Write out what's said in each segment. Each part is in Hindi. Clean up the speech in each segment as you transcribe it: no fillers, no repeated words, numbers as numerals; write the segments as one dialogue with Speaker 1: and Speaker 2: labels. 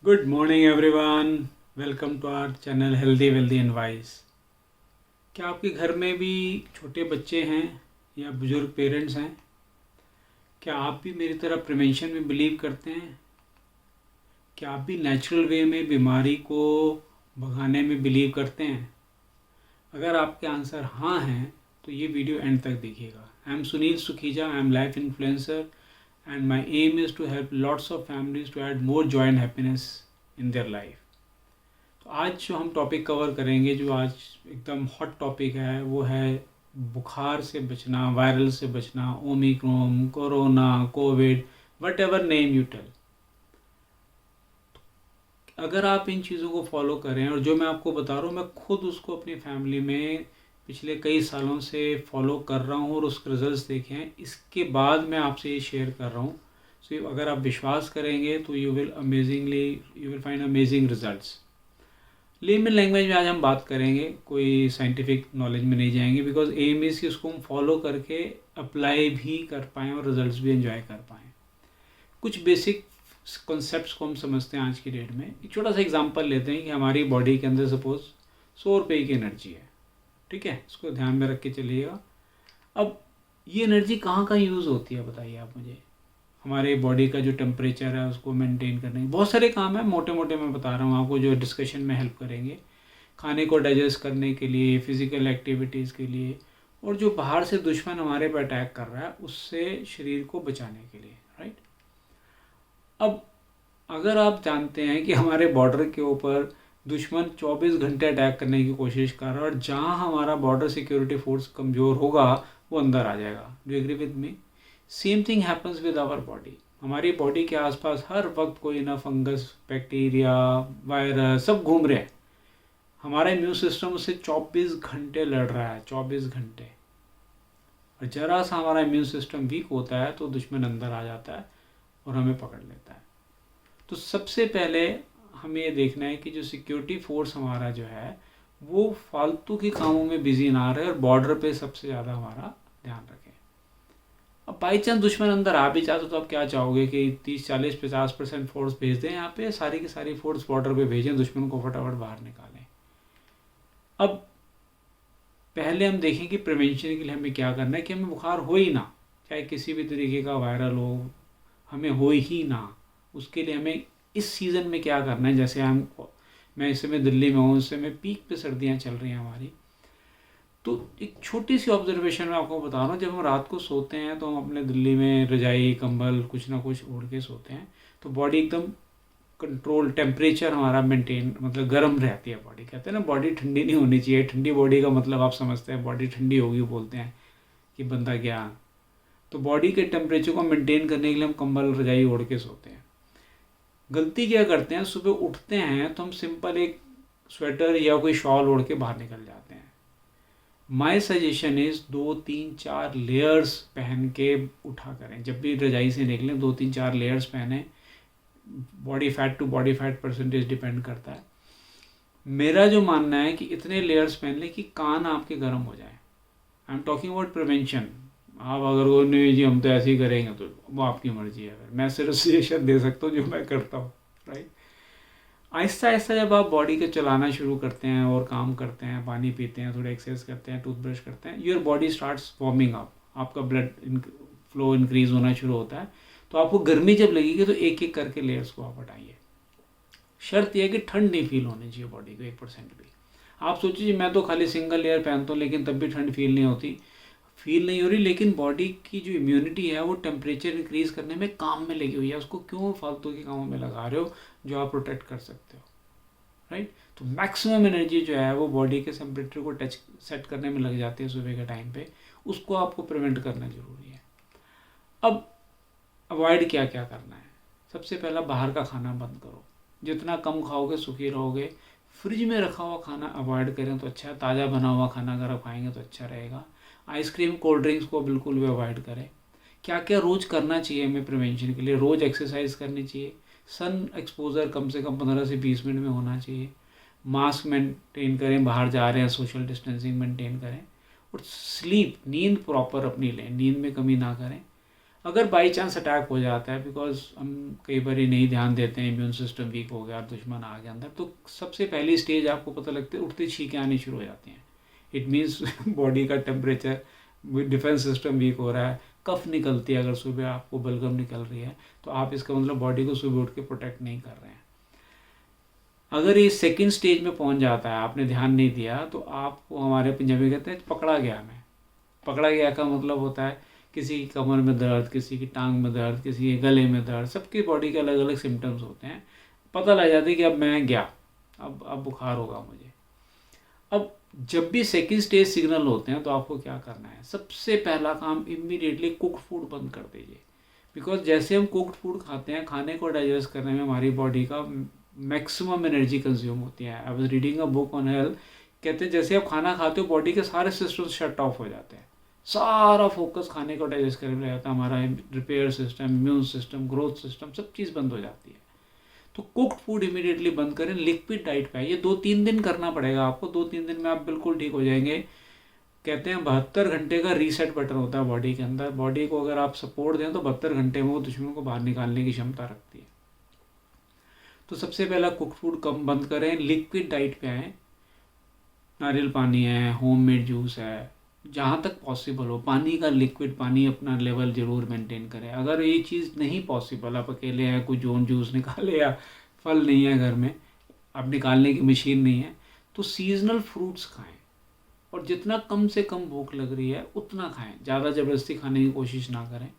Speaker 1: Good morning everyone. Welcome to our channel healthy wealthy and wise. क्या आपके घर में भी छोटे बच्चे हैं या बुजुर्ग पेरेंट्स हैं? क्या आप भी मेरी तरह प्रिवेंशन में बिलीव करते हैं? क्या आप भी नेचुरल वे में बीमारी को भगाने में बिलीव करते हैं? अगर आपके आंसर हाँ हैं तो ये वीडियो एंड तक देखिएगा। I am Sunil Sukhija, I am life influencer and my aim is to help lots of families to add more joy and happiness in their life. तो आज जो हम टॉपिक कवर करेंगे, जो आज एकदम हॉट टॉपिक है, वो है बुखार से बचना, वायरल से बचना, Omicron, corona, covid, whatever name you tell. अगर आप इन चीज़ों को फॉलो करें, और जो मैं आपको बता रहा हूँ मैं खुद उसको अपनी फैमिली में पिछले कई सालों से फॉलो कर रहा हूँ और उसके रिजल्ट्स देखे हैं, इसके बाद मैं आपसे ये शेयर कर रहा हूँ। सो अगर आप विश्वास करेंगे तो you will find amazing results. Layman language में आज हम बात करेंगे, कोई साइंटिफिक नॉलेज में नहीं जाएंगे, बिकॉज एम इज़ कि उसको हम फॉलो करके अप्लाई भी कर पाएँ और रिजल्ट्स भी एंजॉय कर पाएँ। कुछ बेसिक कॉन्सेप्ट्स को हम समझते हैं आज की डेट में। एक छोटा सा एग्जांपल लेते हैं कि हमारी बॉडी के अंदर सपोज 100 रुपये की एनर्जी है, ठीक है, इसको ध्यान में रख के चलिएगा। अब ये एनर्जी कहाँ कहाँ यूज़ होती है बताइए आप मुझे। हमारे बॉडी का जो टेम्परेचर है उसको मेंटेन करने के बहुत सारे काम है, मोटे मोटे मैं बता रहा हूँ आपको, जो डिस्कशन में हेल्प करेंगे। खाने को डाइजेस्ट करने के लिए, फिज़िकल एक्टिविटीज़ के लिए, और जो बाहर से दुश्मन हमारे पर अटैक कर रहा है उससे शरीर को बचाने के लिए, राइट। अब अगर आप जानते हैं कि हमारे बॉर्डर के ऊपर दुश्मन 24 घंटे अटैक करने की कोशिश कर रहा है, और जहाँ हमारा बॉर्डर सिक्योरिटी फोर्स कमज़ोर होगा वो अंदर आ जाएगा। Do agree with me? Same thing happens with our body. हमारी बॉडी के आसपास हर वक्त कोई ना फंगस, बैक्टीरिया, वायरस सब घूम रहे हैं। हमारा इम्यून सिस्टम उससे 24 घंटे लड़ रहा है, 24 घंटे। और जरा सा हमारा इम्यून सिस्टम वीक होता है तो दुश्मन अंदर आ जाता है और हमें पकड़ लेता है। तो सबसे पहले हमें ये देखना है कि जो सिक्योरिटी फोर्स हमारा जो है वो फालतू के कामों में बिजी ना रहे और बॉर्डर पे सबसे ज़्यादा हमारा ध्यान रखें। अब बाई चांस दुश्मन अंदर आ भी चाहते तो आप क्या चाहोगे कि 30, 40, 50% फोर्स भेज दें यहाँ पे, सारी की सारी फोर्स बॉर्डर पे भेजें, दुश्मन को फटाफट बाहर निकालें। अब पहले हम देखें कि प्रिवेंशन के लिए हमें क्या करना है कि हमें बुखार हो ही ना, चाहे किसी भी तरीके का वायरल हो, हमें हो ही ना। उसके लिए हमें इस सीज़न में क्या करना है, जैसे मैं इस समय दिल्ली में हूँ, इस समय पीक पे सर्दियाँ चल रही हैं हमारी। तो एक छोटी सी ऑब्जर्वेशन मैं आपको बता रहा हूँ, जब हम रात को सोते हैं तो हम अपने दिल्ली में रजाई कंबल कुछ ना कुछ ओढ़ के सोते हैं, तो बॉडी एकदम कंट्रोल, टेम्परेचर हमारा मेंटेन, मतलब गर्म रहती है बॉडी। कहते हैं ना बॉडी ठंडी नहीं होनी चाहिए, ठंडी बॉडी का मतलब आप समझते हैं, बॉडी ठंडी होगी बोलते हैं कि बंदा क्या। तो बॉडी के टेम्परेचर को मेंटेन करने के लिए हम कंबल रजाई ओढ़ के सोते हैं। गलती क्या करते हैं, सुबह उठते हैं तो हम सिंपल एक स्वेटर या कोई शॉल ओढ़ के बाहर निकल जाते हैं। माई सजेशन इज़ 2, 3, 4 लेयर्स पहन के उठा करें। जब भी रजाई से निकलें 2, 3, 4 लेयर्स पहने। Body fat to body fat percentage depend करता है। मेरा जो मानना है कि इतने लेयर्स पहन लें कि कान आपके गर्म हो जाए। I am talking about prevention. आप अगर वो नहीं जी हम तो ऐसे ही करेंगे तो वो आपकी मर्जी है। मैं सिर्फ सजेशन दे सकता हूँ जो मैं करता हूँ, राइट। आहिस्ता आहिस्ता जब आप बॉडी को चलाना शुरू करते हैं और काम करते हैं, पानी पीते हैं, थोड़ा एक्सरसाइज करते हैं, टूथब्रश करते हैं, your body starts warming up, आपका ब्लड फ्लो इंक्रीज होना शुरू होता है। तो आपको गर्मी जब लगेगी तो एक एक करके लेयर्स को आप हटाइए। शर्त यह है कि ठंड नहीं फील होनी चाहिए बॉडी को 1% भी। आप सोचिए मैं तो खाली सिंगल लेयर पहनता हूँ लेकिन तब भी ठंड फील नहीं होती, फील नहीं हो रही, लेकिन बॉडी की जो इम्यूनिटी है वो टेम्परेचर इंक्रीज करने में काम में लगी हुई है। उसको क्यों फालतू के कामों में लगा रहे हो जो आप प्रोटेक्ट कर सकते हो, राइट। तो मैक्सिमम एनर्जी जो है वो बॉडी के टेम्परेचर को टच सेट करने में लग जाती है सुबह के टाइम पे। उसको आपको प्रिवेंट करना ज़रूरी है। अब अवॉइड क्या क्या करना है। सबसे पहला, बाहर का खाना बंद करो। जितना कम खाओगे सुखी रहोगे। फ्रिज में रखा हुआ खाना अवॉइड करें तो अच्छा है। ताज़ा बना हुआ खाना अगर आप खाएंगे तो अच्छा रहेगा। आइसक्रीम, कोल्ड ड्रिंक्स को बिल्कुल भी अवॉइड करें। क्या क्या रोज़ करना चाहिए हमें प्रिवेंशन के लिए? रोज़ एक्सरसाइज करनी चाहिए। सन एक्सपोजर कम से कम 15 से 20 मिनट में होना चाहिए। मास्क मेंटेन करें, बाहर जा रहे हैं सोशल डिस्टेंसिंग मेंटेन करें। और स्लीप, नींद प्रॉपर अपनी लें, नींद में कमी ना करें। अगर बाई चांस अटैक हो जाता है, बिकॉज हम कई बार नहीं ध्यान देते हैं, इम्यून सिस्टम वीक हो गया, दुश्मन आ गया अंदर, तो सबसे पहली स्टेज आपको पता लगती है, उठती छींकें आनी शुरू हो जाती हैं। इट मीन्स बॉडी का टेम्परेचर, डिफेंस सिस्टम वीक हो रहा है, कफ निकलती है, अगर सुबह आपको बलगम निकल रही है तो आप इसका मतलब बॉडी को सुबह उठ के प्रोटेक्ट नहीं कर रहे हैं। अगर ये सेकंड स्टेज में पहुंच जाता है, आपने ध्यान नहीं दिया, तो आपको, हमारे पंजाबी कहते हैं पकड़ा गया। मैं पकड़ा गया का मतलब होता है किसी की कमर में दर्द, किसी की टांग में दर्द, किसी के गले में दर्द, सबकी बॉडी के अलग अलग सिम्टम्स होते हैं। पता लग जाता है कि अब मैं गया, अब बुखार होगा मुझे। अब जब भी सेकंड स्टेज सिग्नल होते हैं तो आपको क्या करना है, सबसे पहला काम इमीडिएटली कुक्ड फूड बंद कर दीजिए। बिकॉज जैसे हम कुक्ड फूड खाते हैं, खाने को डाइजेस्ट करने में हमारी बॉडी का मैक्सिमम एनर्जी कंज्यूम होती है। I was reading a book on health, कहते हैं जैसे आप खाना खाते हो बॉडी के सारे सिस्टम शट ऑफ हो जाते हैं, सारा फोकस खाने को डाइजेस्ट करने में रहता है, हमारा repair system, immune system, growth system, सब चीज़ बंद हो जाती है। तो कुक्ड फूड इमीडिएटली बंद करें, लिक्विड डाइट पे ये 2-3 दिन करना पड़ेगा आपको। 2-3 दिन में आप बिल्कुल ठीक हो जाएंगे। कहते हैं 72 घंटे का रीसेट बटन होता है बॉडी के अंदर। बॉडी को अगर आप सपोर्ट दें तो 72 घंटे में वो दुश्मन को बाहर निकालने की क्षमता रखती है। तो सबसे पहला कुक्ड फूड कम बंद करें, लिक्विड डाइट पे आएँ। नारियल पानी है, होममेड जूस है, जहाँ तक पॉसिबल हो पानी का, लिक्विड पानी अपना लेवल ज़रूर मेंटेन करें। अगर ये चीज़ नहीं पॉसिबल, आप अकेले हैं, कोई जोन जूस निकाले या फल नहीं है घर में, आप निकालने की मशीन नहीं है, तो सीजनल फ्रूट्स खाएं और जितना कम से कम भूख लग रही है उतना खाएं। ज़्यादा ज़बरदस्ती खाने की कोशिश ना करें।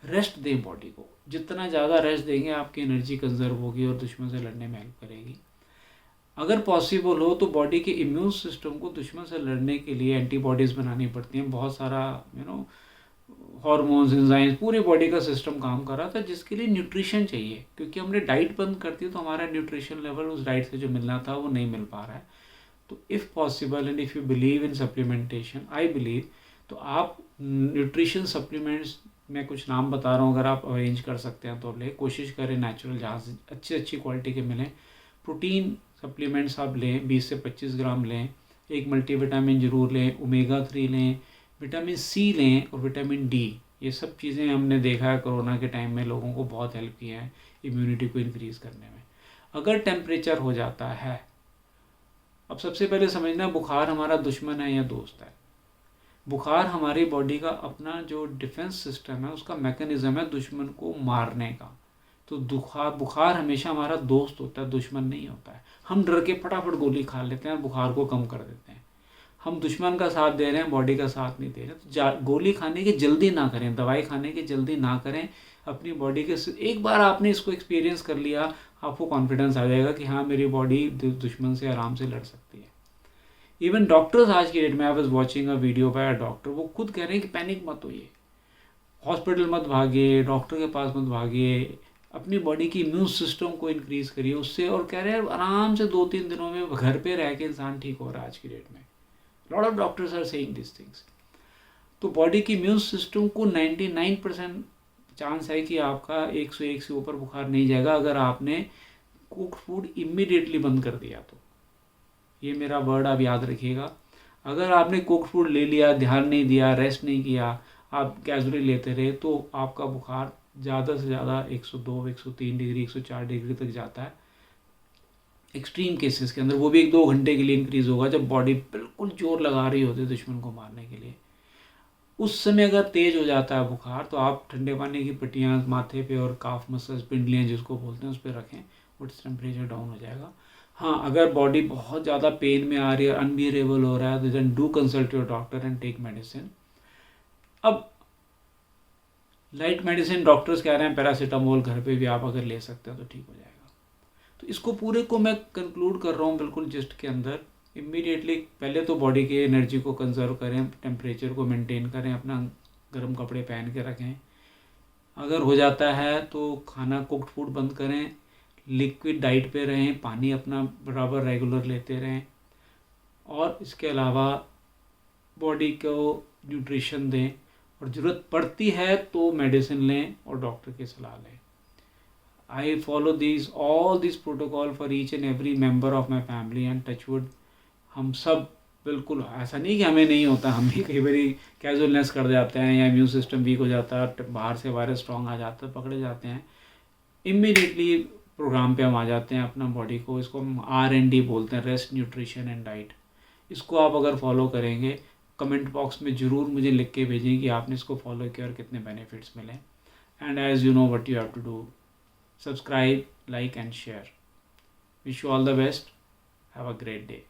Speaker 1: रेस्ट दें बॉडी को, जितना ज़्यादा रेस्ट देंगे आपकी एनर्जी कंजर्व होगी और दुश्मन से लड़ने में हेल्प करेगी। अगर पॉसिबल हो तो बॉडी के इम्यून सिस्टम को दुश्मन से लड़ने के लिए एंटीबॉडीज़ बनानी पड़ती हैं। बहुत सारा हार्मोन्स, एंजाइम्स, पूरी बॉडी का सिस्टम काम कर रहा था, जिसके लिए न्यूट्रिशन चाहिए। क्योंकि हमने डाइट बंद कर दी तो हमारा न्यूट्रिशन लेवल उस डाइट से जो मिलना था वो नहीं मिल पा रहा है। तो if possible and if you believe in supplementation, I believe, तो आप न्यूट्रिशन सप्लीमेंट्स, मैं कुछ नाम बता रहा हूँ, अगर आप अरेंज कर सकते हैं तो ले, कोशिश करें नेचुरल, जहाँ से अच्छी क्वालिटी के मिलें। प्रोटीन सप्लीमेंट्स आप लें, 20 से 25 ग्राम लें। एक मल्टीविटामिन ज़रूर लें, ओमेगा 3 लें, विटामिन सी लें और विटामिन डी। ये सब चीज़ें हमने देखा है कोरोना के टाइम में लोगों को बहुत हेल्प किया है इम्यूनिटी को इंक्रीज़ करने में। अगर टेम्परेचर हो जाता है, अब सबसे पहले समझना बुखार हमारा दुश्मन है या दोस्त है। बुखार हमारी बॉडी का अपना जो डिफेंस सिस्टम है, उसका मैकेनिज्म है दुश्मन को मारने का। तो बुखार हमेशा हमारा दोस्त होता है, दुश्मन नहीं होता है। हम डर के फटाफट गोली खा लेते हैं और बुखार को कम कर देते हैं। हम दुश्मन का साथ दे रहे हैं, बॉडी का साथ नहीं दे रहे। तो गोली खाने की जल्दी ना करें, दवाई खाने की जल्दी ना करें। अपनी बॉडी के, एक बार आपने इसको एक्सपीरियंस कर लिया, आपको कॉन्फिडेंस आ जाएगा कि हाँ, मेरी बॉडी दुश्मन से आराम से लड़ सकती है। इवन डॉक्टर्स आज की डेट में, I was watching a video by a doctor, वो खुद कह रहे हैं कि पैनिक मत होइए, हॉस्पिटल मत भागिए, डॉक्टर के पास मत भागिए, अपनी बॉडी की इम्यून सिस्टम को इंक्रीज़ करिए उससे। और कह रहे हैं आराम से 2-3 दिनों में घर पे रह के इंसान ठीक हो रहा है आज की डेट में। Lot of doctors are saying this things. तो बॉडी की इम्यून सिस्टम को 99% चांस है कि आपका 101 से ऊपर बुखार नहीं जाएगा, अगर आपने कुक्ड फूड इमीडिएटली बंद कर दिया तो। ये मेरा वर्ड आप याद रखिएगा। अगर आपने कुक्ड फूड ले लिया, ध्यान नहीं दिया, रेस्ट नहीं किया, आप कैजुअली लेते रहे, तो आपका बुखार ज़्यादा से ज़्यादा 102, 103 डिग्री, 104 डिग्री तक जाता है एक्सट्रीम केसेस के अंदर। वो भी 1-2 घंटे के लिए इंक्रीज़ होगा, जब बॉडी बिल्कुल जोर लगा रही होती है दुश्मन को मारने के लिए। उस समय अगर तेज़ हो जाता है बुखार, तो आप ठंडे पानी की पट्टियाँ माथे पे और काफ मसल्स, पिंडलियाँ जिसको बोलते हैं, उस पर रखें, उस टेम्परेचर डाउन हो जाएगा। हाँ, अगर बॉडी बहुत ज़्यादा पेन में आ रही है, अनबियरेबल हो रहा है, तो then do consult your doctor and take medicine. अब लाइट मेडिसिन डॉक्टर्स कह रहे हैं पैरासीटामोल घर पे भी आप अगर ले सकते हैं तो ठीक हो जाएगा। तो इसको पूरे को मैं कंक्लूड कर रहा हूँ बिल्कुल जस्ट के अंदर। इमीडिएटली पहले तो बॉडी की एनर्जी को कंजर्व करें, टेम्परेचर को मेंटेन करें, अपना गर्म कपड़े पहन के रखें। अगर हो जाता है तो खाना, कुक्ड फूड बंद करें, लिक्विड डाइट पे रहें, पानी अपना बराबर रेगुलर लेते रहें, और इसके अलावा बॉडी को न्यूट्रिशन दें, और ज़रूरत पड़ती है तो मेडिसिन लें और डॉक्टर की सलाह लें। I follow all these protocol for each and every member of my family, and touch wood, हम सब बिल्कुल ऐसा नहीं कि हमें नहीं होता, हम भी कई बारी कैजुअलनेस कर जाते हैं या इम्यून सिस्टम वीक हो जाता है, बाहर से वायरस स्ट्रांग आ जाता है, पकड़े जाते हैं, इमीडिएटली प्रोग्राम पे हम आ जाते हैं अपना बॉडी को, इसको हम RND बोलते हैं, रेस्ट न्यूट्रिशन एंड डाइट। इसको आप अगर फॉलो करेंगे, कमेंट बॉक्स में ज़रूर मुझे लिख के भेजें कि आपने इसको फॉलो किया और कितने बेनिफिट्स मिले। And as you know what you have to do, subscribe, like and share. Wish you all the best, have a great day.